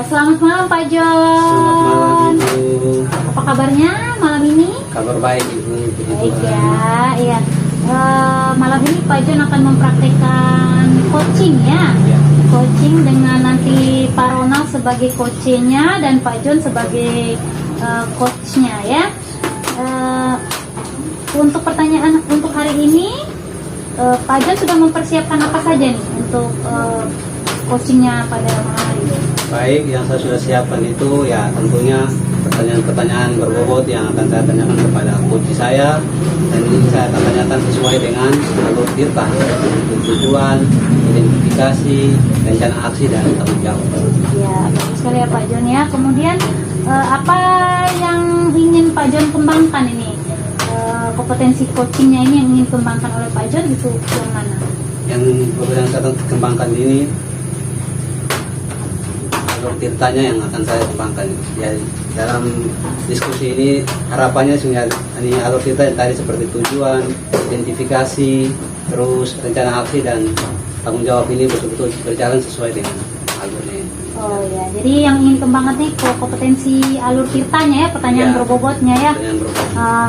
selamat malam Pak Selamat malam John. Ibu. Apa kabarnya malam ini? Kabar baik Ibu. Baik ya, iya. Malam ini Pak John akan mempraktekkan coaching ya. Ya. Coaching dengan nanti Pak Ronald sebagai coachnya dan Pak John sebagai coachnya ya. Untuk pertanyaan untuk hari ini, Pak John sudah mempersiapkan apa saja nih untuk coachingnya pada malam hari ini? Baik, yang saya sudah siapkan itu ya tentunya pertanyaan-pertanyaan berbobot yang akan saya tanyakan kepada coach saya, dan ini saya akan tanyakan sesuai dengan alur tirta untuk tujuan, identifikasi, rencana aksi dan tanggung jawab. Ya, bagus sekali ya Pak John ya. Kemudian apa yang ingin Pak John kembangkan ini? Kompetensi coachingnya ini yang ingin kembangkan oleh Pak John itu yang mana? Yang saya kembangkan ini alur tirtanya yang akan saya kembangkan. Ya, dalam diskusi ini harapannya sehingga ini alur tirta yang tadi seperti tujuan, identifikasi, terus rencana aksi dan tanggung jawab ini betul-betul berjalan sesuai dengan alurnya. Oh ya, jadi yang ingin kembangkan nih kompetensi alur tirtanya ya, pertanyaan Ya, berbobotnya ya. Pertanyaan berbobot.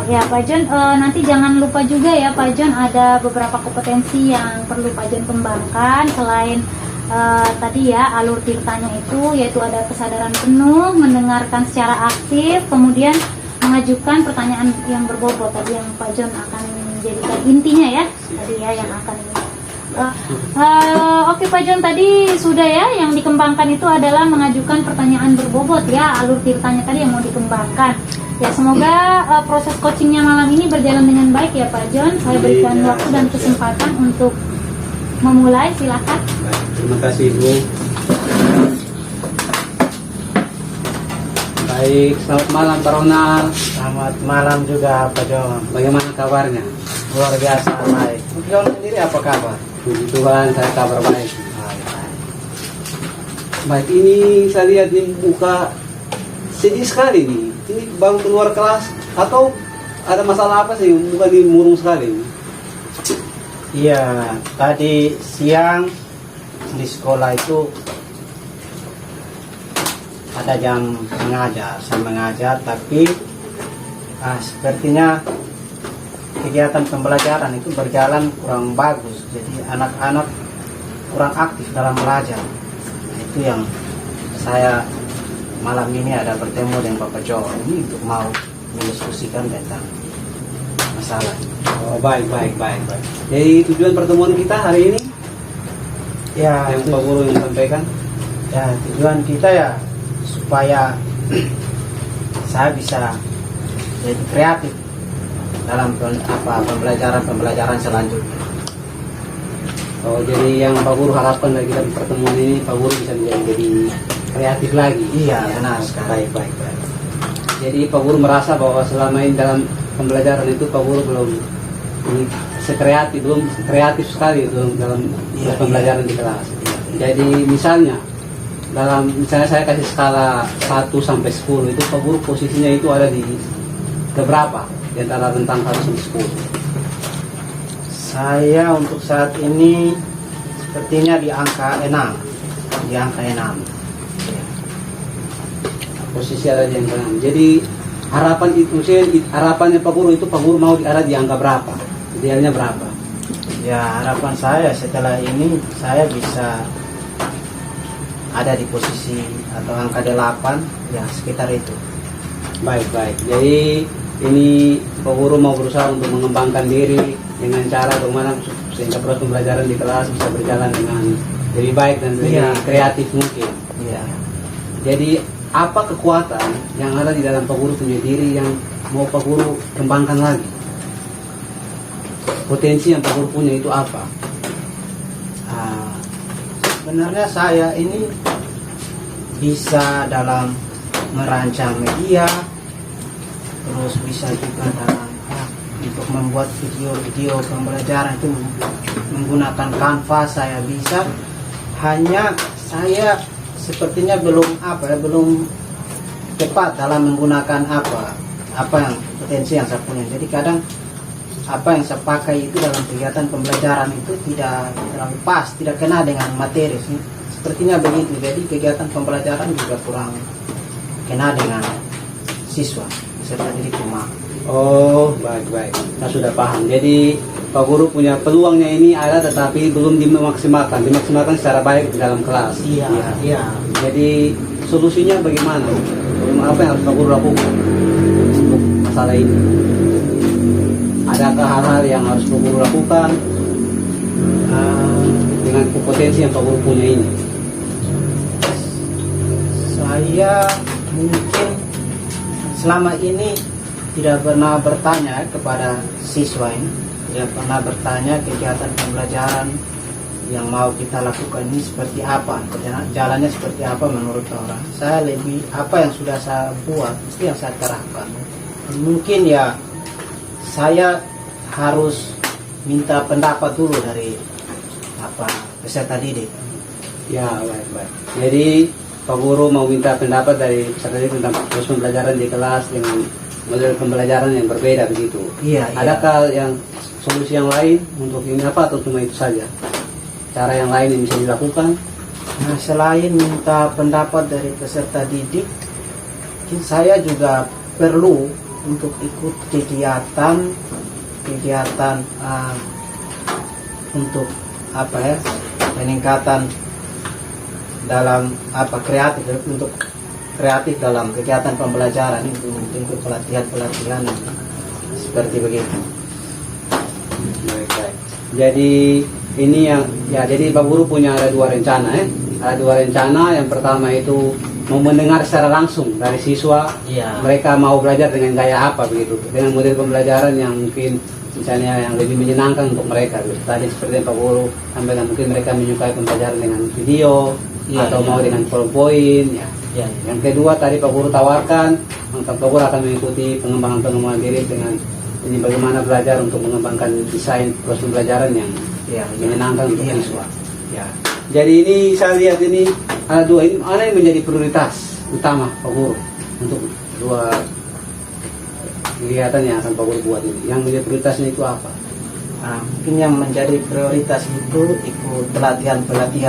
Ya Pak John, nanti jangan lupa juga ya Pak John, ada beberapa kompetensi yang perlu Pak John kembangkan selain tadi ya alur tirtanya itu, yaitu ada kesadaran penuh, mendengarkan secara aktif, kemudian mengajukan pertanyaan yang berbobot tadi yang Pak John akan menjadikan intinya ya tadi ya yang akan Oke Pak John, tadi sudah ya yang dikembangkan itu adalah mengajukan pertanyaan berbobot ya, alur tirtanya tadi yang mau dikembangkan. Ya semoga proses coachingnya malam ini berjalan dengan baik ya Pak John. Saya berikan waktu dan kesempatan untuk memulai, silakan. Baik, terima kasih Ibu. Baik, selamat malam Pak Ronald. Selamat malam juga Pak John. Bagaimana kabarnya? Luar biasa baik. Pak John sendiri apa kabar? Puji Tuhan, saya kabar baik. Baik, ini saya lihat di muka sedih sekali nih. Ini baru keluar kelas atau ada masalah apa sih? Muka ini murung sekali. Iya, tadi siang di sekolah itu ada jam mengajar, saya mengajar, tapi sepertinya kegiatan pembelajaran itu berjalan kurang bagus, jadi anak-anak kurang aktif dalam belajar. Nah, itu yang saya malam ini ada bertemu dengan Bapak Jo ini untuk mau mendiskusikan tentang masalah. Oh, baik. Jadi tujuan pertemuan kita hari ini Ya, yang Pak Guru yang sampaikan. ya tujuan kita ya supaya saya bisa jadi kreatif dalam pembelajaran selanjutnya. Oh, jadi yang Pak Guru harapkan dari kita di pertemuan ini, Pak Guru bisa menjadi kreatif lagi. Iya, Ya, benar sekali. Baik. Jadi Pak Guru merasa bahwa selama ini dalam pembelajaran itu Pak Guru belum kreatif sekali dalam pembelajaran di kelas. Jadi misalnya saya kasih skala 1 sampai 10 itu Pak Guru posisinya itu ada di keberapa di antara rentang 1 sampai 10? Saya untuk saat ini sepertinya di angka 6. Di angka 6. Ya. Posisi ada di angka 6. Jadi harapannya Pak Guru itu Pak Guru mau ada di angka berapa? Idealnya berapa? Ya, harapan saya setelah ini saya bisa ada di posisi atau angka 8, ya sekitar itu. Baik. Jadi ini Pak Guru mau berusaha untuk mengembangkan diri dengan cara bagaimana sehingga proses pembelajaran di kelas bisa berjalan dengan lebih baik dan lebih kreatif mungkin. Iya. Jadi apa kekuatan yang ada di dalam Pak Guru punya diri yang mau Pak Guru kembangkan lagi? Potensi yang Pak Guru punya itu apa? Sebenarnya saya ini bisa dalam merancang media, terus bisa juga dalam untuk membuat video-video pembelajaran itu menggunakan Canva saya bisa. Hanya saya sepertinya belum tepat dalam menggunakan apa yang potensi yang saya punya. Jadi kadang apa yang saya pakai itu dalam kegiatan pembelajaran itu tidak terlalu pas, tidak kena dengan materi. sepertinya begitu. Jadi kegiatan pembelajaran juga kurang kena dengan siswa serta didik rumah. Oh, baik. Saya sudah paham. Jadi Pak Guru punya peluangnya ini ada, tetapi belum dimaksimalkan secara baik di dalam kelas. Iya. Jadi solusinya bagaimana? Apa yang harus Pak Guru lakukan untuk masalah ini? Adakah hal-hal yang harus Pak Guru lakukan dengan kompetensi yang Pak Guru punya ini? Saya mungkin selama ini tidak pernah bertanya kepada siswa ini, tidak pernah bertanya kegiatan pembelajaran yang mau kita lakukan ini seperti apa, jalannya seperti apa menurut orang. Saya lebih apa yang sudah saya buat, itu yang saya terapkan. Mungkin ya saya harus minta pendapat dulu dari peserta didik. Ya, baik. Jadi Pak Guru mau minta pendapat dari peserta didik tentang proses pembelajaran di kelas dengan model pembelajaran yang berbeda begitu. Iya. Adakah yang solusi yang lain untuk ini apa atau cuma itu saja? Cara yang lain yang bisa dilakukan? Nah, selain minta pendapat dari peserta didik, mungkin saya juga perlu untuk ikut kegiatan untuk peningkatan dalam kreatif dalam kegiatan pembelajaran itu, untuk pelatihan seperti begitu. Baik. Jadi ini jadi Pak Guru punya ada dua rencana Ada dua rencana. Yang pertama itu mau mendengar secara langsung dari siswa. Iya. Mereka mau belajar dengan gaya apa begitu, dengan model pembelajaran yang mungkin misalnya yang lebih menyenangkan untuk mereka. Tadi seperti yang Pak Guru sampaikan, mungkin mereka menyukai pembelajaran dengan video atau mau dengan PowerPoint. Yang kedua tadi Pak Guru tawarkan, Pak Guru akan mengikuti pengembangan diri dengan ini bagaimana belajar untuk mengembangkan desain proses pembelajaran yang menyenangkan untuk siswa. Jadi ini saya lihat ini ada dua, ini mana yang menjadi prioritas utama Pak Guru untuk dua kegiatan yang akan Pak Guru buat ini. Yang menjadi prioritasnya itu apa? Mungkin yang menjadi prioritas itu ikut pelatihan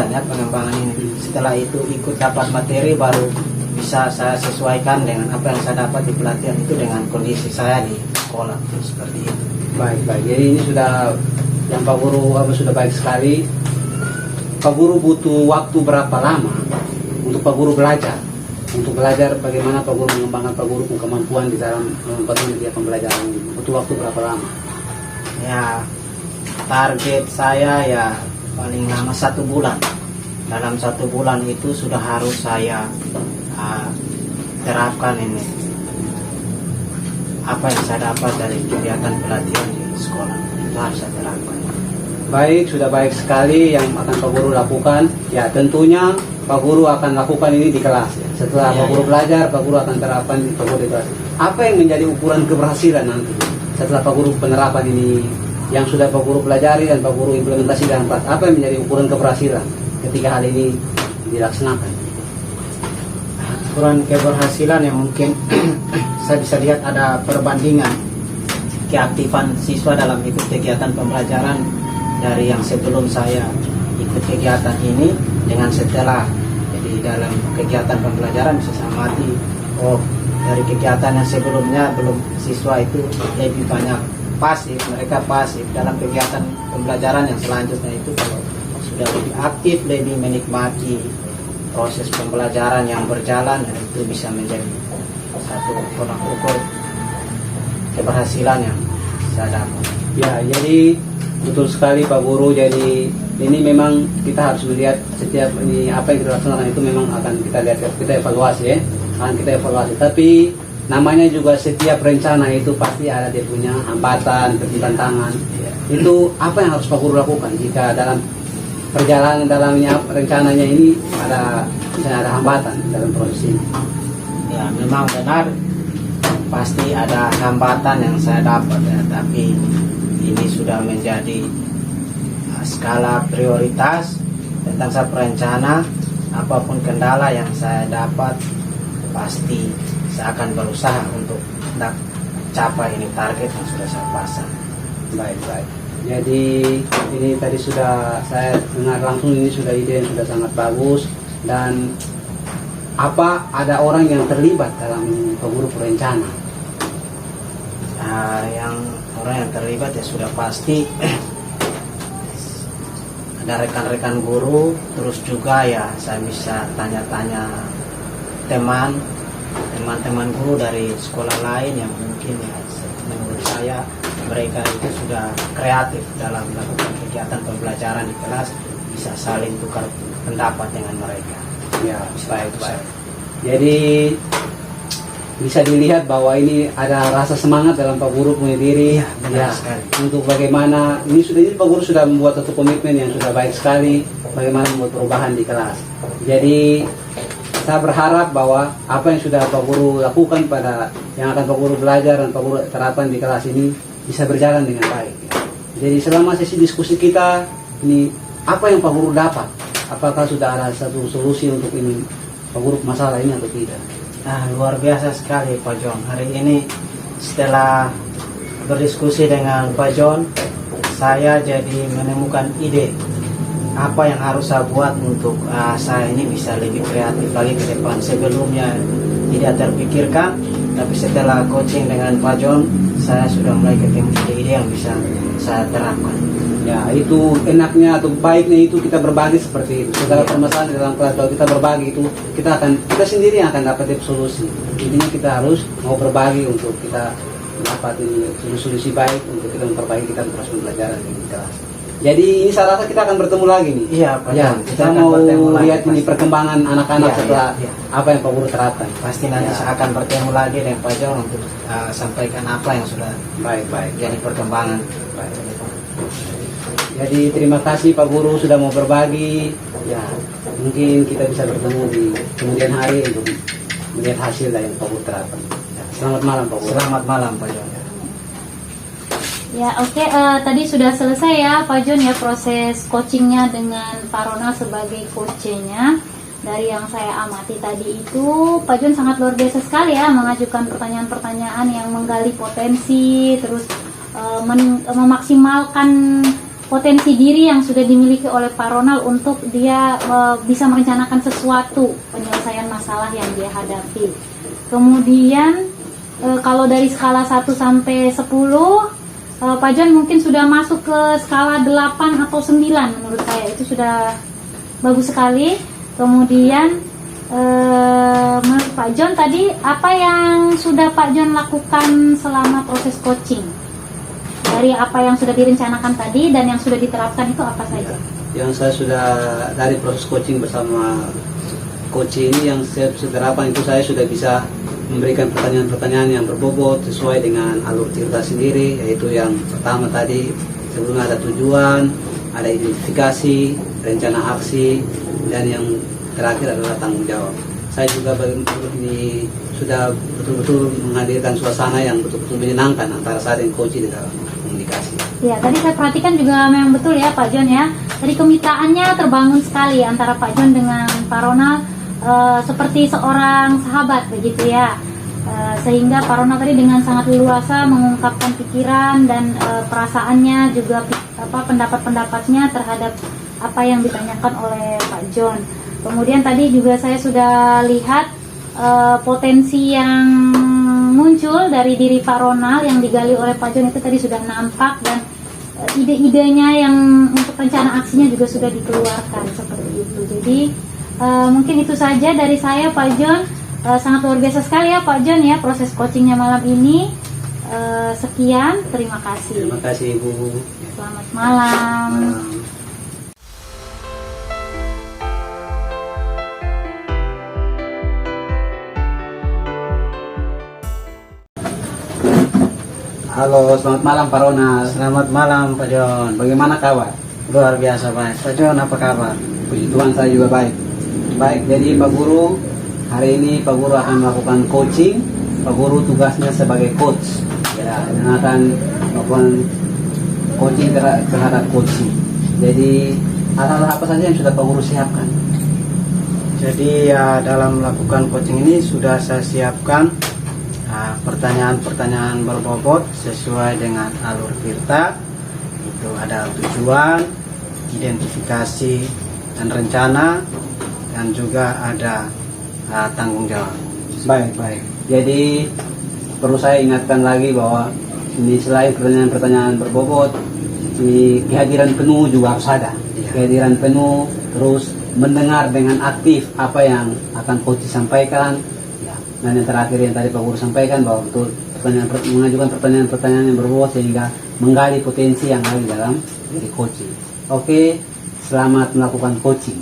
ya, pengembangan ini. Setelah itu ikut dapat materi, baru bisa saya sesuaikan dengan apa yang saya dapat di pelatihan itu dengan kondisi saya di sekolah, seperti itu. Baik. Jadi ini sudah yang Pak Guru sudah baik sekali. Pak Guru butuh waktu berapa lama untuk Pak Guru belajar? Untuk belajar bagaimana Pak Guru mengembangkan Pak Guru kemampuan di dalam media pembelajaran ini. Butuh waktu berapa lama? Ya, target saya ya paling lama 1 bulan. Dalam 1 bulan itu sudah harus saya terapkan ini apa yang saya dapat dari kegiatan pelatihan di sekolah. Itu harus saya terapkan. Baik, sudah baik sekali yang akan Pak Guru lakukan. Ya, tentunya Pak Guru akan lakukan ini di kelas. Setelah Pak Guru belajar, Pak Guru akan terapkan di Pak Guru di kelas. Apa yang menjadi ukuran keberhasilan nanti setelah Pak Guru penerapan ini yang sudah Pak Guru pelajari dan Pak Guru implementasi dalam kelas? Apa yang menjadi ukuran keberhasilan ketika hal ini dilaksanakan? Ukuran keberhasilan yang mungkin saya bisa lihat ada perbandingan keaktifan siswa dalam ikut kegiatan pembelajaran dari yang sebelum saya ikut kegiatan ini dengan setelah. Jadi dalam kegiatan pembelajaran bisa saya amati, dari kegiatan yang sebelumnya belum siswa itu lebih banyak pasif, mereka pasif. Dalam kegiatan pembelajaran yang selanjutnya itu kalau sudah lebih aktif, lebih menikmati proses pembelajaran yang berjalan, dan itu bisa menjadi satu tolak ukur keberhasilan yang saya dapat. Ya, jadi betul sekali Pak Guru. Jadi ini memang kita harus melihat setiap ini apa yang kita laksanakan itu memang akan kita lihat, kita evaluasi ya. Akan kita evaluasi. Tapi namanya juga setiap rencana itu pasti ada dia punya hambatan, tantangan. Itu apa yang harus Pak Guru lakukan jika dalam perjalanan dalamnya rencananya ini misalnya ada hambatan dalam proses ini? Ya, memang benar pasti ada hambatan yang saya dapat ya, tapi ini sudah menjadi skala prioritas tentang saya perencana. Apapun kendala yang saya dapat, pasti saya akan berusaha untuk capai ini target yang sudah saya pasang. Baik. Jadi ini tadi sudah saya dengar langsung, ini sudah ide yang sudah sangat bagus. Dan apa ada orang yang terlibat dalam pemburu perencana? Yang orang yang terlibat ya sudah pasti ada rekan-rekan guru, terus juga ya saya bisa tanya-tanya teman-teman guru dari sekolah lain yang mungkin ya menurut saya mereka itu sudah kreatif dalam melakukan kegiatan pembelajaran di kelas, bisa saling tukar pendapat dengan mereka. Ya, baik. Jadi bisa dilihat bahwa ini ada rasa semangat dalam Pak Guru punya diri. Ya, benar sekali. Untuk bagaimana ini Pak Guru sudah membuat satu komitmen yang sudah baik sekali, bagaimana membuat perubahan di kelas. Jadi saya berharap bahwa apa yang sudah Pak Guru lakukan pada yang akan Pak Guru belajar dan Pak Guru terapkan di kelas ini bisa berjalan dengan baik. Jadi selama sesi diskusi kita ini, apa yang Pak Guru dapat? Apakah sudah ada satu solusi untuk ini Pak Guru masalah ini atau tidak? Luar biasa sekali Pak John. Hari ini setelah berdiskusi dengan Pak John, saya jadi menemukan ide apa yang harus saya buat untuk saya ini bisa lebih kreatif lagi ke depan. Sebelumnya tidak terpikirkan, tapi setelah coaching dengan Pak John, saya sudah mulai ketemu ide-ide yang bisa saya terapkan. Ya, itu enaknya atau baiknya itu kita berbagi seperti itu. Segala permasalahan dalam kelas kalau kita berbagi itu kita sendiri yang akan dapat solusi. Intinya kita harus mau berbagi untuk kita dapat solusi baik untuk kita memperbaiki kita terus pembelajaran di kelas. Jadi ini saya rasa kita akan bertemu lagi nih. Iya, Pak. Ya, kita mau lihat ini perkembangan anak-anak setelah apa yang Pak Guru terapkan. Pasti nanti saya akan bertemu lagi dengan Pak John untuk sampaikan apa yang sudah baik. jadi perkembangan. Baik. Jadi terima kasih Pak Guru sudah mau berbagi. Ya, mungkin kita bisa bertemu di kemudian hari untuk melihat hasil dari yang Pak Guru terapkan. Ya, selamat malam Pak Guru. Selamat malam Pak John. Ya, oke, tadi sudah selesai ya Pak John ya proses coachingnya dengan Pak Ronald sebagai coachnya. Dari yang saya amati tadi itu Pak John sangat luar biasa sekali ya mengajukan pertanyaan-pertanyaan yang menggali potensi, terus memaksimalkan potensi diri yang sudah dimiliki oleh Pak Ronald untuk dia bisa merencanakan sesuatu penyelesaian masalah yang dia hadapi. Kemudian kalau dari skala 1 sampai 10 Pak John mungkin sudah masuk ke skala 8 atau 9 menurut saya, itu sudah bagus sekali. Kemudian menurut Pak John tadi apa yang sudah Pak John lakukan selama proses coaching? Dari apa yang sudah direncanakan tadi dan yang sudah diterapkan itu apa saja? Yang saya sudah dari proses coaching bersama coach ini yang saya terapkan itu saya sudah bisa memberikan pertanyaan-pertanyaan yang berbobot sesuai dengan alur cerita sendiri, yaitu yang pertama tadi sebelumnya ada tujuan, ada identifikasi, rencana aksi, dan yang terakhir adalah tanggung jawab. Saya juga ini sudah betul-betul menghadirkan suasana yang betul-betul menyenangkan antara saya dan coach di dalam komunikasi. Ya, tadi saya perhatikan juga memang betul ya Pak John ya. Tadi kemitaannya terbangun sekali antara Pak John dengan Pak Ronald, seperti seorang sahabat begitu ya. Sehingga Pak Ronald tadi dengan sangat leluasa mengungkapkan pikiran dan perasaannya, juga pendapat-pendapatnya terhadap apa yang ditanyakan oleh Pak John. Kemudian tadi juga saya sudah lihat potensi yang muncul dari diri Pak Ronald yang digali oleh Pak John itu tadi sudah nampak, dan ide-idenya yang untuk rencana aksinya juga sudah dikeluarkan seperti itu. Jadi mungkin itu saja dari saya Pak John. Sangat luar biasa sekali ya Pak John ya proses coachingnya malam ini. Sekian, terima kasih. Terima kasih Ibu. Selamat malam. Halo, selamat malam Pak Ronald. Selamat malam Pak John. Bagaimana kabar? Luar biasa baik. Pak John, apa kabar? Puji Tuhan saya juga baik. Baik, jadi Pak Guru, hari ini Pak Guru akan melakukan coaching. Pak Guru tugasnya sebagai coach. Ya, yang akan melakukan coaching terhadap coaching. Jadi hal-hal apa saja yang sudah Pak Guru siapkan? Jadi ya dalam melakukan coaching ini sudah saya siapkan pertanyaan-pertanyaan berbobot sesuai dengan alur Tirta. Itu ada tujuan, identifikasi dan rencana, dan juga ada tanggung jawab. Baik. Jadi perlu saya ingatkan lagi bahwa ini selain pertanyaan-pertanyaan berbobot, di kehadiran penuh juga harus ada. Iya. Kehadiran penuh, terus mendengar dengan aktif apa yang akan coach sampaikan. Ya. Dan yang terakhir yang tadi Pak Guru sampaikan bahwa betul mengajukan pertanyaan-pertanyaan yang berbobot sehingga menggali potensi yang ada di dalam diri coaching. Oke, selamat melakukan coaching.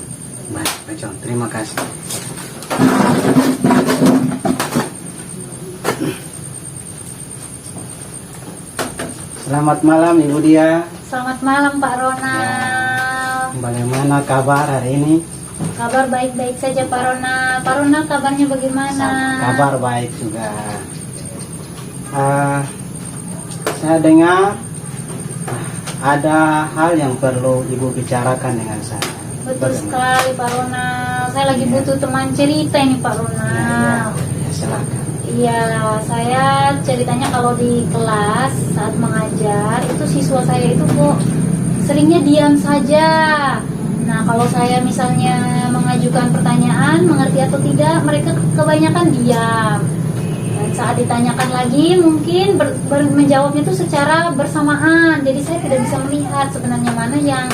Baik, Pak John, terima kasih. Selamat malam Ibu Dia. Selamat malam Pak Ronald. Bagaimana kabar hari ini? Kabar baik-baik saja Pak Ronald. Pak Ronald kabarnya bagaimana? Kabar baik juga. Saya dengar ada hal yang perlu Ibu bicarakan dengan saya. Betul sekali Pak Ronald. Saya lagi butuh teman cerita ini Pak Ronald. Ya, silakan. Iya, saya ceritanya kalau di kelas saat mengajar itu siswa saya itu kok seringnya diam saja. Nah, kalau saya misalnya mengajukan pertanyaan, mengerti atau tidak, mereka kebanyakan diam. Dan saat ditanyakan lagi, mungkin menjawabnya itu secara bersamaan. Jadi saya tidak bisa melihat sebenarnya mana yang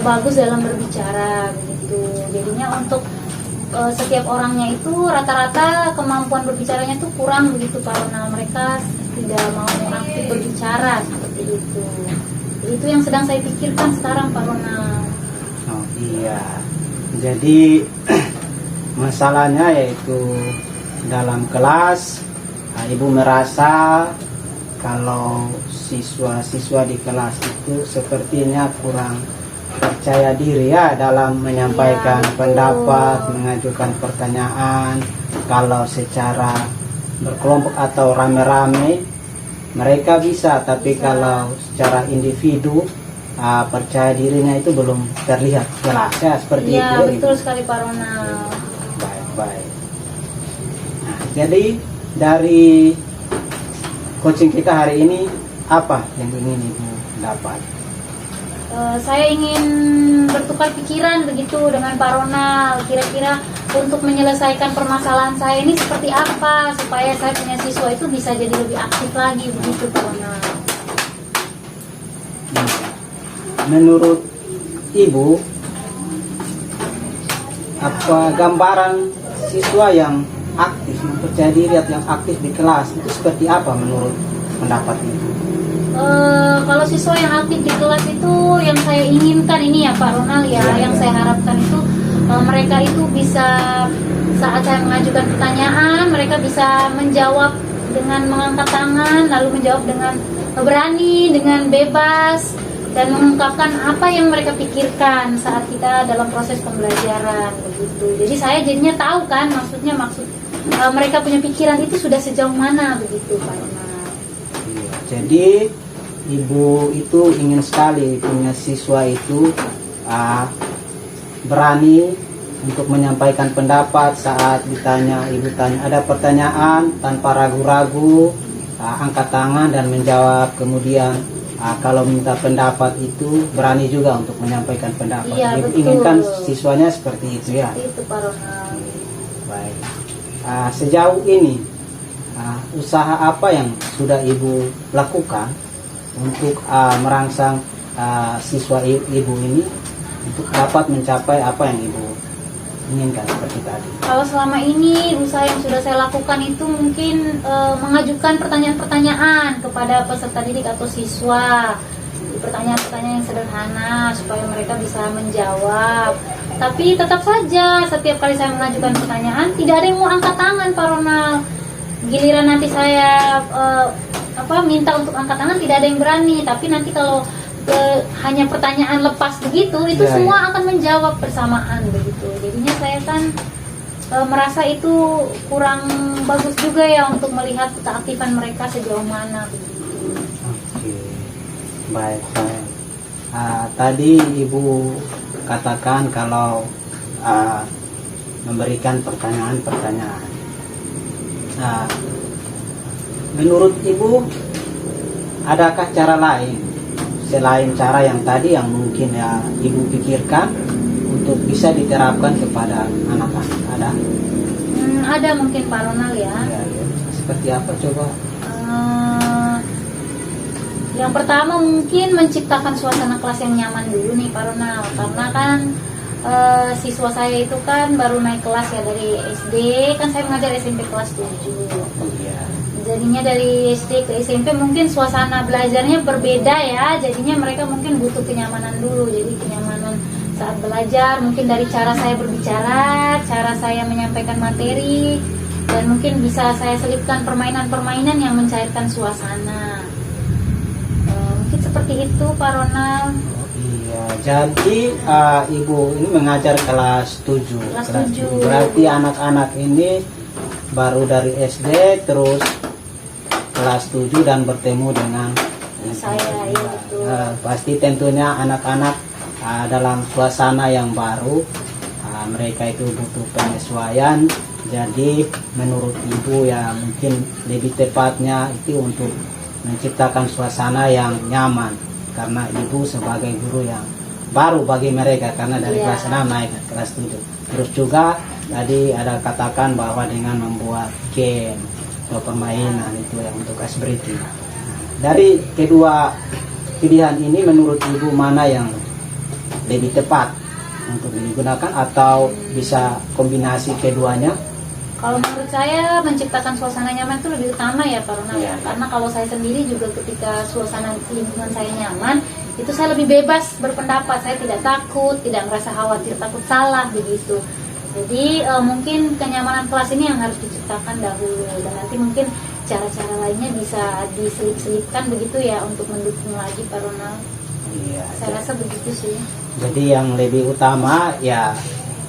bagus dalam berbicara, begitu. Jadinya untuk setiap orangnya itu rata-rata kemampuan berbicaranya itu kurang begitu karena mereka tidak mau aktif berbicara seperti itu. Itu yang sedang saya pikirkan sekarang Pak Ronald. Oh iya, jadi masalahnya yaitu dalam kelas Ibu merasa kalau siswa-siswa di kelas itu sepertinya kurang percaya diri ya dalam menyampaikan pendapat, mengajukan pertanyaan. Kalau secara berkelompok atau rame-rame mereka bisa, tapi kalau secara individu percaya dirinya itu belum terlihat jelas ya, seperti itu. Iya, betul sekali Pak Ronald. Baik. Nah, jadi dari coaching kita hari ini apa yang ingin Ibu dapat? Saya ingin bertukar pikiran begitu dengan Pak Ronald. Kira-kira untuk menyelesaikan permasalahan saya ini seperti apa supaya saya punya siswa itu bisa jadi lebih aktif lagi begitu Pak Ronald. Menurut Ibu, apa gambaran siswa yang aktif, mempercaya diri atau yang aktif di kelas itu seperti apa menurut pendapat Ibu? Kalau siswa yang aktif di kelas itu yang saya inginkan ini ya Pak Ronald ya, yang saya harapkan itu mereka itu bisa saat saya mengajukan pertanyaan mereka bisa menjawab dengan mengangkat tangan, lalu menjawab dengan berani, dengan bebas, dan mengungkapkan apa yang mereka pikirkan saat kita dalam proses pembelajaran begitu. Jadi saya jadinya tahu kan maksud mereka punya pikiran itu sudah sejauh mana begitu Pak Ronald. Jadi Ibu itu ingin sekali punya siswa itu berani untuk menyampaikan pendapat saat ditanya, Ibu tanya ada pertanyaan tanpa ragu-ragu, angkat tangan dan menjawab. Kemudian kalau minta pendapat itu berani juga untuk menyampaikan pendapat. Iya, Ibu betul. inginkan siswanya seperti itu ya. Itu Pak Ronald. Baik. Sejauh ini usaha apa yang sudah Ibu lakukan untuk merangsang siswa Ibu ini untuk dapat mencapai apa yang Ibu inginkan seperti tadi? Kalau selama ini usaha yang sudah saya lakukan itu mungkin mengajukan pertanyaan-pertanyaan kepada peserta didik atau siswa, pertanyaan-pertanyaan yang sederhana supaya mereka bisa menjawab. Tapi tetap saja setiap kali saya mengajukan pertanyaan tidak ada yang mau angkat tangan Pak Ronald. Giliran nanti saya minta untuk angkat tangan tidak ada yang berani. Tapi nanti kalau hanya pertanyaan lepas begitu itu semua akan menjawab bersamaan begitu. Jadinya saya kan merasa itu kurang bagus juga ya untuk melihat keaktifan mereka sejauh mana begitu. Oke, baik. Tadi Ibu katakan kalau memberikan pertanyaan-pertanyaan. Menurut Ibu, adakah cara lain selain cara yang tadi yang mungkin ya ibu pikirkan untuk bisa diterapkan kepada anak-anak? Ada? Ada mungkin Pak Ronald ya. Ya. Seperti apa coba? Yang pertama mungkin menciptakan suasana kelas yang nyaman dulu nih Pak Ronald, karena kan siswa saya itu kan baru naik kelas ya dari SD, kan saya mengajar SMP kelas 7. Iya. Jadinya dari SD ke SMP mungkin suasana belajarnya berbeda ya, jadinya mereka mungkin butuh kenyamanan dulu. Jadi kenyamanan saat belajar, mungkin dari cara saya berbicara, cara saya menyampaikan materi, dan mungkin bisa saya selipkan permainan-permainan yang mencairkan suasana. Mungkin seperti itu Pak Ronald. Iya, jadi ibu ini mengajar kelas 7. Kelas 7. Berarti anak-anak ini baru dari SD terus kelas 7 dan bertemu dengan Saya, iya betul. Pasti tentunya anak-anak dalam suasana yang baru, mereka itu butuh penyesuaian. Jadi menurut ibu ya mungkin lebih tepatnya itu untuk menciptakan suasana yang nyaman, karena ibu sebagai guru yang baru bagi mereka karena dari kelas 6 naik ke kelas 7. Terus juga tadi ada katakan bahwa dengan membuat game atau permainan itu yang untuk ice breaking. Dari kedua pilihan ini menurut ibu mana yang lebih tepat untuk digunakan, atau bisa kombinasi keduanya? Kalau menurut saya menciptakan suasana nyaman itu lebih utama ya Pak Ronald ya. Iya. Karena kalau saya sendiri juga ketika suasana lingkungan saya nyaman, itu saya lebih bebas berpendapat. Saya tidak takut, tidak merasa khawatir, takut salah begitu. Jadi mungkin kenyamanan kelas ini yang harus diciptakan dahulu, dan nanti mungkin cara-cara lainnya bisa diselip-selipkan begitu ya untuk mendukung lagi Pak Ronald. Iya. Saya rasa begitu sih. Jadi yang lebih utama ya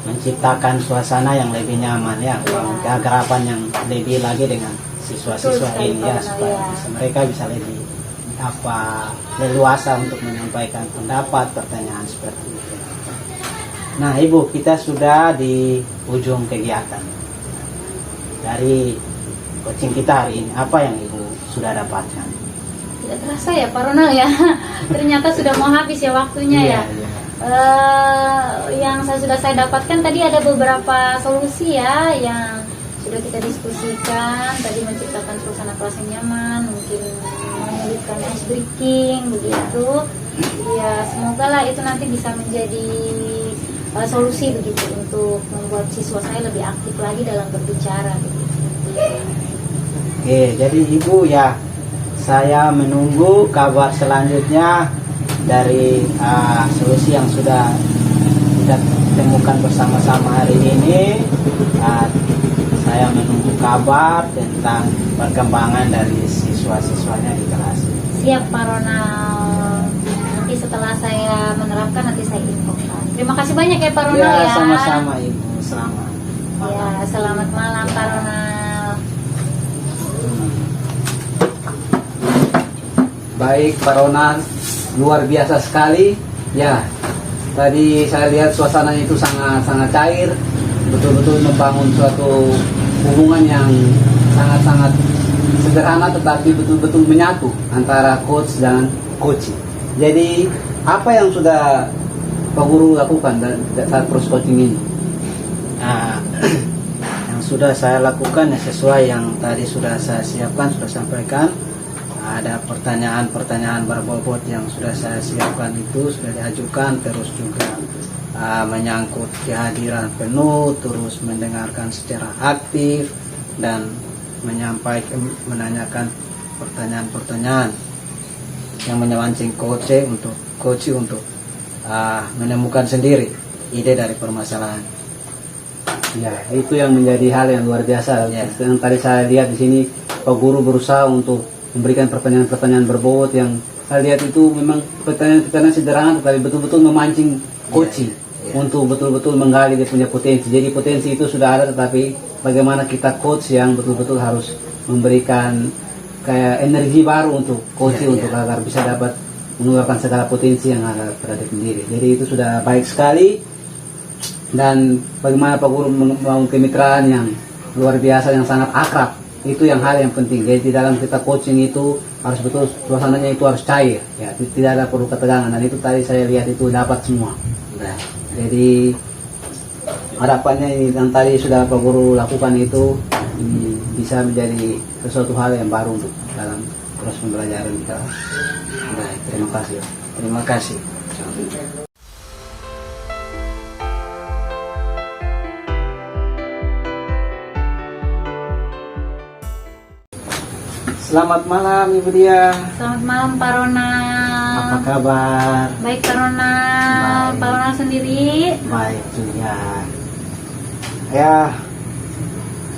menciptakan suasana yang lebih nyaman ya, keakraban yang lebih lagi dengan siswa-siswa Betul sekali, ini ya, Pak supaya Ronald, mereka bisa lebih leluasa untuk menyampaikan pendapat, pertanyaan seperti itu. Nah ibu, kita sudah di ujung kegiatan dari coaching kita hari ini. Apa yang ibu sudah dapatkan? Tidak terasa ya Pak Ronald ya. Ternyata sudah mau habis ya waktunya ya. Iya. Yang sudah saya dapatkan tadi ada beberapa solusi ya yang sudah kita diskusikan. Tadi menciptakan suasana kelas yang nyaman, mungkin menyelipkan ice breaking begitu. Ya semoga lah itu nanti bisa menjadi solusi begitu untuk membuat siswa saya lebih aktif lagi dalam berbicara. Oke, jadi ibu ya, saya menunggu kabar selanjutnya dari solusi yang sudah kita temukan bersama-sama hari ini. Saya menunggu kabar tentang perkembangan dari siswa-siswanya di kelas. Siap Pak Ronald. Nanti setelah saya menerapkan nanti saya infokan. Terima kasih banyak ya Pak Ronald ya. Sama-sama ibu. Selamat. Ya, selamat malam Pak Ronald. Baik Pak Ronald, luar biasa sekali. Ya, tadi saya lihat suasananya itu sangat cair, betul-betul membangun suatu hubungan yang sangat-sangat sederhana tetapi betul-betul menyatu antara coach dan coaching. Jadi apa yang sudah Pak Guru lakukan saat proses coaching ini? Yang sudah saya lakukan ya sesuai yang tadi sudah saya siapkan, sudah sampaikan. Ada pertanyaan-pertanyaan berbobot yang sudah saya siapkan itu sudah diajukan, terus juga menyangkut kehadiran penuh, terus mendengarkan secara aktif dan menanyakan pertanyaan-pertanyaan yang memancing coach untuk menemukan sendiri ide dari permasalahan. Ya, itu yang menjadi hal yang luar biasa. Ya. Yang tadi saya lihat di sini Pak Guru berusaha untuk memberikan pertanyaan-pertanyaan berbobot yang saya lihat itu memang pertanyaan-pertanyaan sederhana tetapi betul-betul memancing coaching untuk betul-betul menggali dia punya potensi. Jadi potensi itu sudah ada, tetapi bagaimana kita coach yang betul-betul harus memberikan kayak energi baru untuk coaching untuk agar bisa dapat mengeluarkan segala potensi yang ada pada diri sendiri. Jadi itu sudah baik sekali, dan bagaimana Pak Guru membangun kemitraan yang luar biasa yang sangat akrab. Itu yang hal yang penting. Jadi di dalam kita coaching itu harus betul suasananya itu harus cair, ya tidak ada perlu ketegangan, dan itu tadi saya lihat itu dapat semua. Nah, jadi harapannya ini yang tadi sudah Pak Guru lakukan itu ini bisa menjadi sesuatu hal yang baru untuk dalam proses pembelajaran kita. Nah, terima kasih. Terima kasih. Selamat malam Ibu Dia. Selamat malam Pak Ronald. Apa kabar? Baik Pak Ronald. Baik. Pak Ronald sendiri? Baik juga. Ya,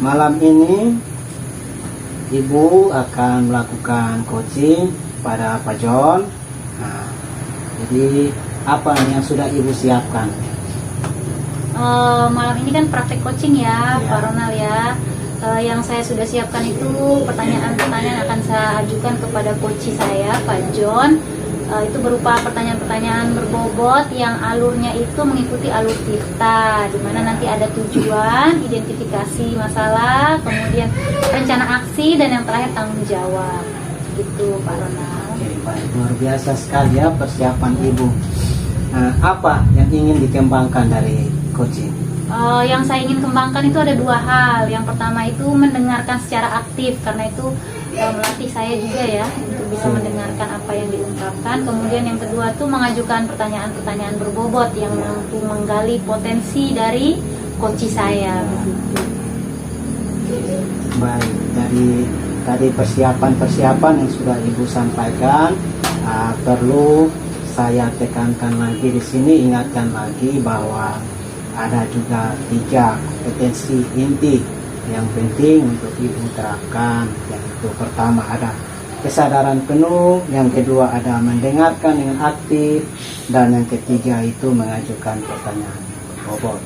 malam ini Ibu akan melakukan coaching pada Pak John. Nah, jadi apa yang sudah Ibu siapkan? Malam ini kan praktek coaching ya, Ya. Pak Ronald ya. Yang saya sudah siapkan itu pertanyaan-pertanyaan akan saya ajukan kepada coach saya, Pak John. Itu berupa pertanyaan-pertanyaan berbobot yang alurnya itu mengikuti alur Tirta, di mana nanti ada tujuan, identifikasi masalah, kemudian rencana aksi, dan yang terakhir tanggung jawab. Gitu Pak Ronald. Oke, baik. Luar biasa sekali ya persiapan Ibu. Nah, apa yang ingin dikembangkan dari coaching? Yang saya ingin kembangkan itu ada dua hal. Yang pertama itu mendengarkan secara aktif, karena itu melatih saya juga ya untuk bisa mendengarkan apa yang diungkapkan. Kemudian yang kedua itu mengajukan pertanyaan-pertanyaan berbobot yang mampu menggali potensi dari coach saya. Begitu. Baik, dari tadi persiapan-persiapan yang sudah Ibu sampaikan, perlu saya tekankan lagi di sini, ingatkan lagi bahwa ada juga 3 kompetensi inti yang penting untuk Ibu terapkan. Yaitu pertama ada kesadaran penuh, yang kedua ada mendengarkan dengan aktif, dan yang ketiga itu mengajukan pertanyaan bobot.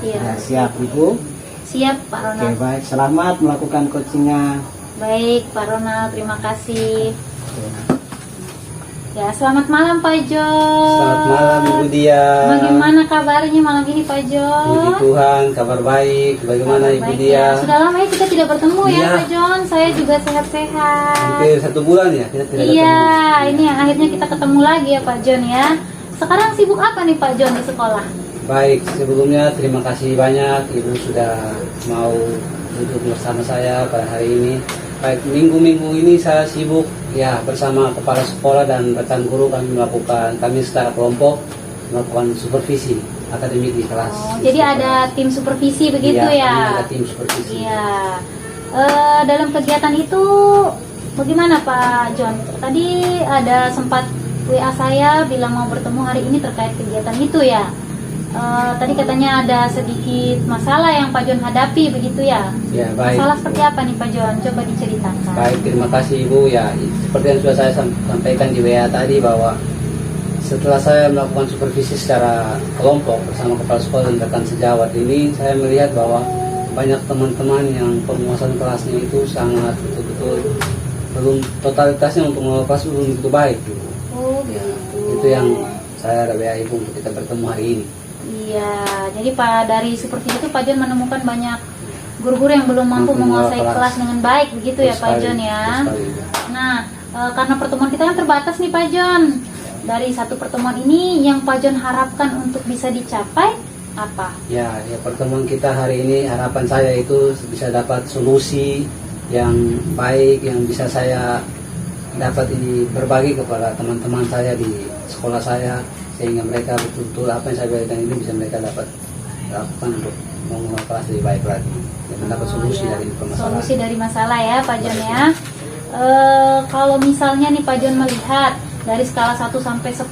Iya. Sudah siap Ibu? Siap Pak Oke, Ronald. baik, selamat melakukan coachingnya. Baik Pak Ronald, terima kasih. Ya, selamat malam Pak John. Selamat malam Ibu Dia. Bagaimana kabarnya malam ini Pak Puji John? Tuhan, kabar baik. Bagaimana Ibu Baik, Dia? ya. Sudah lama ya kita tidak bertemu ya Iya. Pak John. Saya juga sehat-sehat. Hampir 1 bulan ya kita tidak Iya, ketemu. ini yang akhirnya kita ketemu lagi ya Pak John ya. Sekarang sibuk apa nih Pak John di sekolah? Baik, sebelumnya terima kasih banyak Ibu sudah mau duduk bersama saya pada hari ini. Baik, minggu-minggu ini saya sibuk ya bersama kepala sekolah dan rekan guru kami secara kelompok melakukan supervisi akademik di kelas. Oh, jadi ada tim supervisi begitu Iya, ya? kami ada tim supervisi. Iya. Dalam kegiatan itu bagaimana Pak John? Tadi ada sempat WA saya bilang mau bertemu hari ini terkait kegiatan itu ya. Tadi katanya ada sedikit masalah yang Pak John hadapi begitu ya? Ya, baik. Masalah seperti apa nih Pak John? Coba diceritakan. Baik, terima kasih Ibu. Ya, seperti yang sudah saya sampaikan di WA tadi bahwa setelah saya melakukan supervisi secara kelompok bersama kepala sekolah dan rekan sejawat ini, saya melihat bahwa banyak teman-teman yang penguasaan kelasnya itu sangat betul-betul belum totalitasnya untuk mengelola kelas belum begitu baik. Ibu. Oh, Ya, gitu. itu yang saya WA Ibu untuk kita bertemu hari ini. Iya, jadi Pak dari seperti itu Pak John menemukan banyak guru-guru yang belum mampu Mampu mengelola menguasai kelas. kelas dengan baik begitu ya Betul Pak sekali, John ya. betul sekali, ya. Nah, karena pertemuan kita kan terbatas nih Pak John. Dari satu pertemuan ini yang Pak John harapkan untuk bisa dicapai apa? Ya, pertemuan kita hari ini harapan saya itu bisa dapat solusi yang baik yang bisa saya dapat ini berbagi kepada teman-teman saya di sekolah saya, sehingga mereka betul-betul apa yang saya berikan ini bisa mereka dapat lakukan untuk mengelola kelas lebih baik lagi dan mendapat solusi ya. dari permasalahan. Solusi dari masalah ya Pak John ya. Kalau misalnya nih Pak John melihat dari skala 1 sampai 10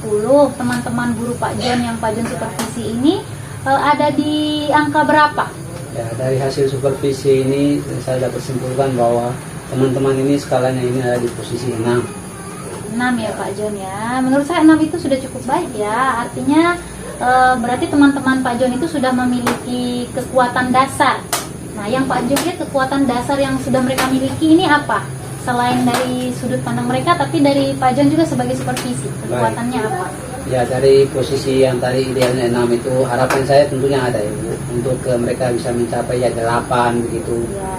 teman-teman guru Pak John yang Pak John supervisi ini ada di angka berapa? Ya, dari hasil supervisi ini saya dapat simpulkan bahwa teman-teman ini skalanya ini ada di posisi 6. 6 ya Pak John ya. Menurut saya 6 itu sudah cukup baik ya. Artinya berarti teman-teman Pak John itu sudah memiliki kekuatan dasar. Nah, yang Pak John lihat kekuatan dasar yang sudah mereka miliki ini apa? Selain dari sudut pandang mereka, tapi dari Pak John juga sebagai supervisi, kekuatannya apa? Ya, dari posisi yang tadi idealnya 6 itu harapan saya tentunya ada ya Bu, untuk mereka bisa mencapai ya 8 begitu. Ya.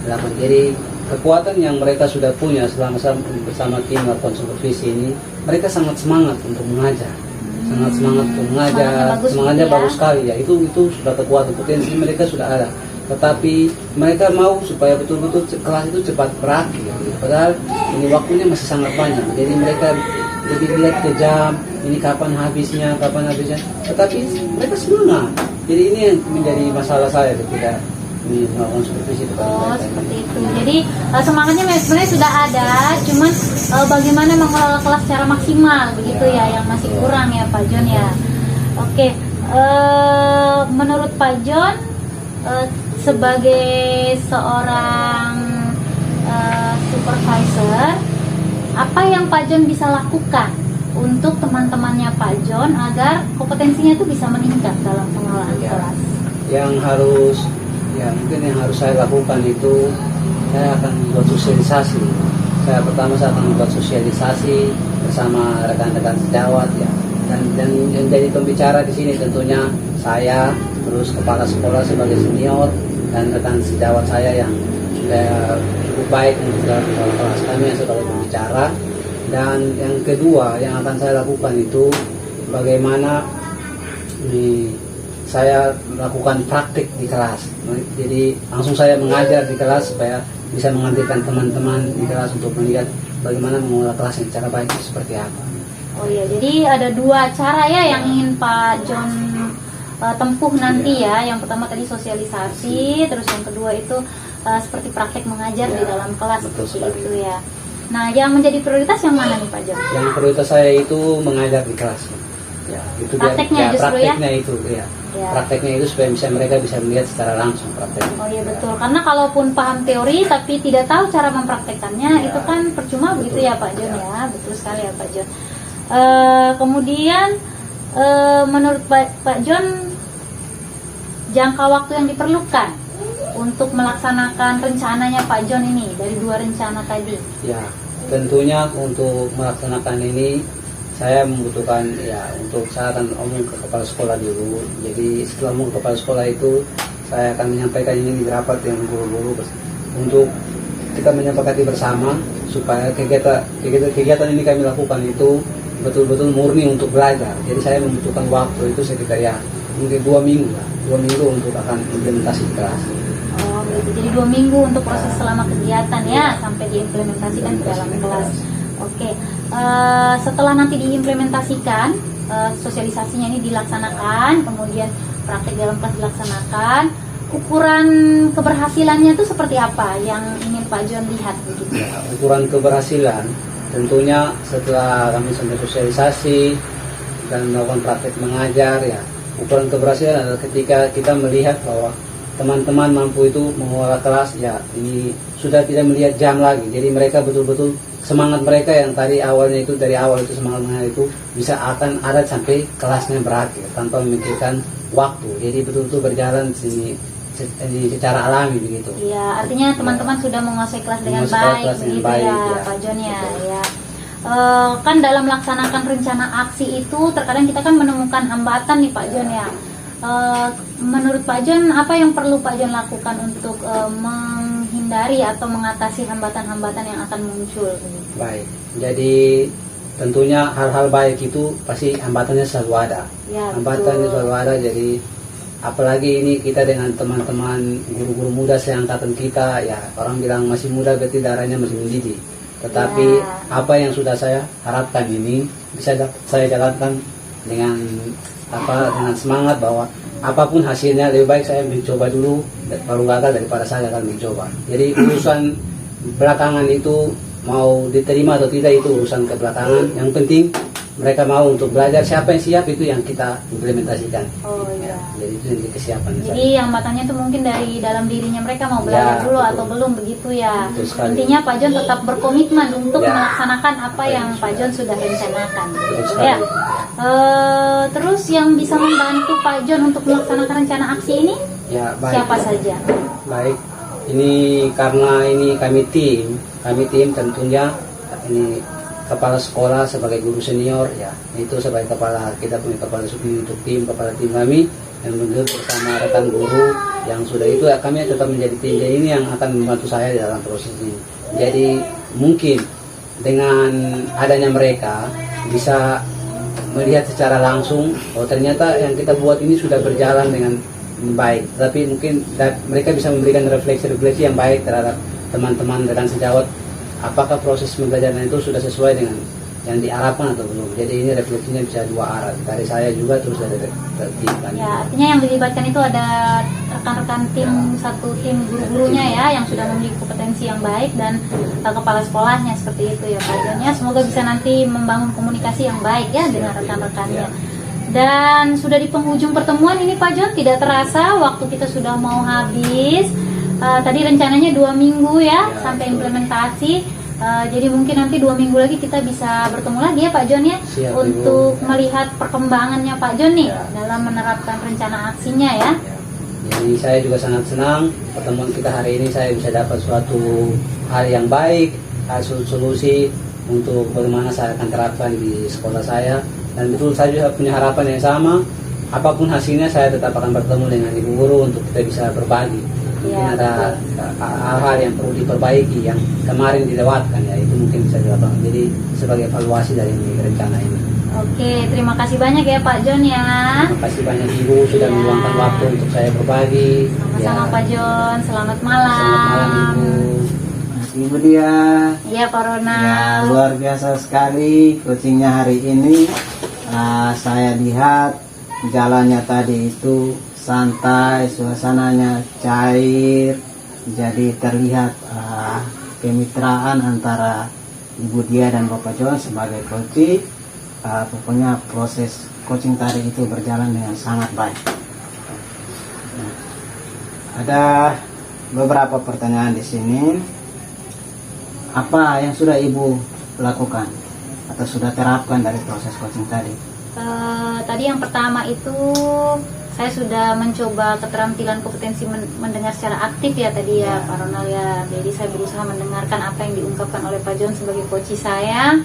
Ya, 8. Jadi kekuatan yang mereka sudah punya selama bersama tim melakukan supervisi ini, mereka sangat semangat untuk mengajar, sangat semangat untuk mengajar, semangatnya gitu ya. bagus sekali ya. Itu sudah kekuatan, potensi mereka sudah ada. Tetapi mereka mau supaya betul-betul kelas itu cepat berakhir. Padahal ini waktunya masih sangat banyak. Jadi mereka lebih lihat ke jam, ini kapan habisnya. Tetapi mereka semangat. Jadi ini yang menjadi masalah saya ketika ini melakukan supervisi kepada Oh, mereka. seperti itu. Jadi semangatnya sebenarnya sudah ada, cuman bagaimana mengelola kelas secara maksimal begitu ya, yang masih kurang ya Pak John ya. Oke, menurut Pak John sebagai seorang supervisor, apa yang Pak John bisa lakukan untuk teman-temannya Pak John agar kompetensinya itu bisa meningkat dalam pengelolaan kelas? Yang harus mungkin yang harus saya lakukan itu, saya akan membuat sosialisasi. Saya akan membuat sosialisasi bersama rekan-rekan sejawat ya. Dan yang jadi pembicara di sini tentunya saya, terus kepala sekolah sebagai senior, dan rekan sejawat saya yang sudah cukup baik untuk dalam kelas kami yang sebagai pembicara. Dan yang kedua yang akan saya lakukan itu bagaimana saya melakukan praktik di kelas. Jadi langsung saya mengajar di kelas supaya bisa mengambilkan teman-teman di kelas untuk melihat bagaimana mengelola kelas yang secara baik itu seperti apa. Oh iya, jadi ada dua cara ya yang ingin Pak John tempuh nanti ya. Yang pertama tadi sosialisasi, terus yang kedua itu seperti praktek mengajar di dalam kelas seperti itu ya. Nah, yang menjadi prioritas yang mana nih Pak John? Yang prioritas saya itu mengajar di kelas. Ya, itu prakteknya dia, justru prakteknya ya? itu ya. Ya. Prakteknya itu supaya mereka bisa melihat secara langsung prakteknya. Oh iya betul, karena kalaupun paham teori tapi tidak tahu cara mempraktekkannya itu kan percuma begitu ya Pak John ya. Betul sekali ya Pak John. Kemudian menurut Pak John, jangka waktu yang diperlukan untuk melaksanakan rencananya Pak John ini dari dua rencana tadi? Ya, tentunya untuk melaksanakan ini saya membutuhkan untuk saya akan omong ke kepala sekolah dulu. Jadi setelah omong ke kepala sekolah itu saya akan menyampaikan ini di rapat yang guru-guru untuk kita menyepakati bersama supaya kegiatan ini kami lakukan itu betul-betul murni untuk belajar. Jadi saya membutuhkan waktu itu sekitar mungkin 2 minggu lah, 2 minggu untuk akan implementasi di kelas. Oh begitu, jadi 2 minggu untuk proses selama kegiatan ya sampai diimplementasikan ke dalam kelas. Oke, setelah nanti diimplementasikan, sosialisasinya ini dilaksanakan, kemudian praktek dalam kelas dilaksanakan, ukuran keberhasilannya itu seperti apa yang ingin Pak John lihat begitu? Ya, ukuran keberhasilan tentunya setelah kami sampai sosialisasi dan melakukan praktek mengajar ya, ukuran keberhasilan adalah ketika kita melihat bahwa teman-teman mampu itu mengelola kelas ya, ini sudah tidak melihat jam lagi. Jadi mereka betul-betul semangat mereka yang tadi awalnya itu dari awal itu semangatnya itu bisa akan ada sampai kelasnya berakhir tanpa memikirkan waktu. Jadi betul-betul berjalan sini secara alami begitu. Iya, artinya teman-teman sudah menguasai kelas dengan baik begitu ya Pak John ya. Kan dalam melaksanakan rencana aksi itu terkadang kita kan menemukan hambatan nih Pak John ya. Menurut Pak John, apa yang perlu Pak John lakukan untuk menghindari atau mengatasi hambatan-hambatan yang akan muncul? Baik, jadi tentunya hal-hal baik itu pasti hambatannya selalu ada. Ya, Hambatannya selalu ada, jadi apalagi ini kita dengan teman-teman guru-guru muda seangkatan kita, ya orang bilang masih muda berarti darahnya masih mendidih. Tetapi apa yang sudah saya harapkan ini bisa saya jalankan dengan semangat bahwa apapun hasilnya lebih baik saya mencoba dulu baru gagal daripada saya akan mencoba. Jadi urusan belakangan itu mau diterima atau tidak itu urusan kebelakangan. Yang penting mereka mau untuk belajar, siapa yang siap itu yang kita implementasikan. Oh iya. Jadi itu yang kesiapan. Jadi hambatannya itu mungkin dari dalam dirinya mereka mau belajar dulu betul. Atau belum begitu ya. Intinya Pak John tetap berkomitmen untuk melaksanakan apa yang Pak John sudah rencanakan. Gitu ya. Terus yang bisa membantu Pak John untuk melaksanakan rencana aksi ini siapa saja? Baik, ini karena ini kami tim tentunya ini kepala sekolah sebagai guru senior ya, itu sebagai kita punya kepala untuk tim kepala tim kami, dan menurut bersama rekan guru yang sudah itu ya, kami tetap menjadi tim. Jadi ini yang akan membantu saya dalam proses ini. Jadi mungkin dengan adanya mereka bisa melihat secara langsung oh ternyata yang kita buat ini sudah berjalan dengan baik. Tapi mungkin mereka bisa memberikan refleksi-refleksi yang baik terhadap teman-teman rekan sejawat. Apakah proses pembelajaran itu sudah sesuai dengan yang diharapkan atau belum. Jadi ini refleksinya bisa dua arah, dari saya juga terus dari tim. Ya, artinya yang dilibatkan itu ada rekan-rekan tim, satu tim guru-gurunya ya yang sudah memiliki kompetensi yang baik dan kepala sekolahnya seperti itu ya Pak John ya. Semoga bisa nanti membangun komunikasi yang baik ya dengan rekan-rekannya. Dan sudah di penghujung pertemuan ini Pak John, tidak terasa waktu kita sudah mau habis. Tadi rencananya 2 minggu ya sampai implementasi. Jadi mungkin nanti 2 minggu lagi kita bisa bertemu lagi ya Pak John ya. Siap, untuk Ibu. melihat perkembangannya Pak John nih dalam menerapkan rencana aksinya ya. Jadi saya juga sangat senang pertemuan kita hari ini, saya bisa dapat suatu hal yang baik, solusi untuk bagaimana saya akan terapkan di sekolah saya. Dan betul saya juga punya harapan yang sama, apapun hasilnya saya tetap akan bertemu dengan ibu guru untuk kita bisa berbagi. Mungkin Ya, ada hal-hal yang perlu diperbaiki yang kemarin dilewatkan ya, itu mungkin bisa dilakukan. Jadi sebagai evaluasi dari rencana ini. Oke, terima kasih banyak ya Pak John ya. Terima kasih banyak Ibu sudah Ya. meluangkan waktu untuk saya berbagi. Sama-sama Pak John, selamat malam. Selamat malam Ibu. Ibu dia. Iya Pak Ya, Ronald. luar biasa sekali coachingnya hari ini. Saya lihat jalannya tadi itu santai, suasananya cair, jadi terlihat kemitraan antara Ibu Dia dan Bapak John sebagai coach. Pokoknya proses coaching tadi itu berjalan dengan sangat baik. Nah, ada beberapa pertanyaan di sini. Apa yang sudah Ibu lakukan atau sudah terapkan dari proses coaching tadi? Tadi yang pertama itu saya sudah mencoba keterampilan kompetensi mendengar secara aktif ya tadi ya Pak Ronald ya. Jadi saya berusaha mendengarkan apa yang diungkapkan oleh Pak John sebagai coach saya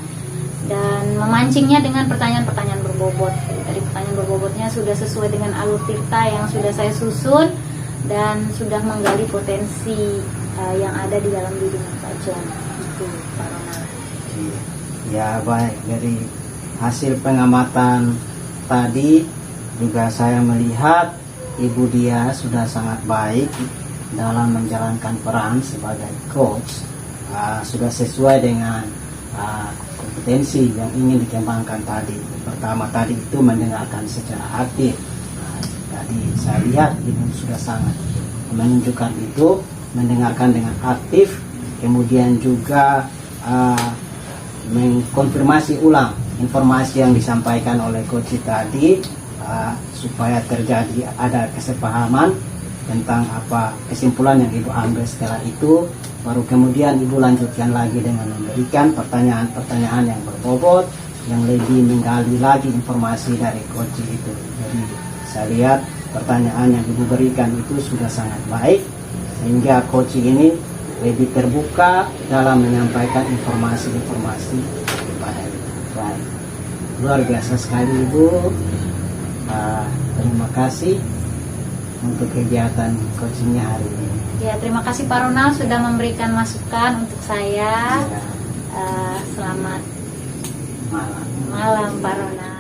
dan memancingnya dengan pertanyaan-pertanyaan berbobot. Dari pertanyaan berbobotnya sudah sesuai dengan alur tirta yang sudah saya susun dan sudah menggali potensi yang ada di dalam diri Pak John. Itu Pak Ronald. Ya baik, dari hasil pengamatan tadi juga saya melihat Ibu Dia sudah sangat baik dalam menjalankan peran sebagai coach. Sudah sesuai dengan kompetensi yang ingin dikembangkan tadi. Pertama tadi itu mendengarkan secara aktif. Tadi saya lihat Ibu sudah sangat menunjukkan itu, mendengarkan dengan aktif, kemudian juga mengkonfirmasi ulang informasi yang disampaikan oleh coach tadi, supaya terjadi ada kesepahaman tentang apa kesimpulan yang Ibu ambil. Setelah itu baru kemudian Ibu lanjutkan lagi dengan memberikan pertanyaan-pertanyaan yang berbobot, yang lebih menggali lagi informasi dari coach itu. Jadi saya lihat pertanyaan yang Ibu berikan itu sudah sangat baik, sehingga coach ini lebih terbuka dalam menyampaikan informasi-informasi kepada Ibu. Baik, luar biasa sekali Ibu. Terima kasih untuk kegiatan coachingnya hari ini. Ya, terima kasih Pak Ronald sudah memberikan masukan untuk saya. Ya, Selamat malam. malam Pak Ronald.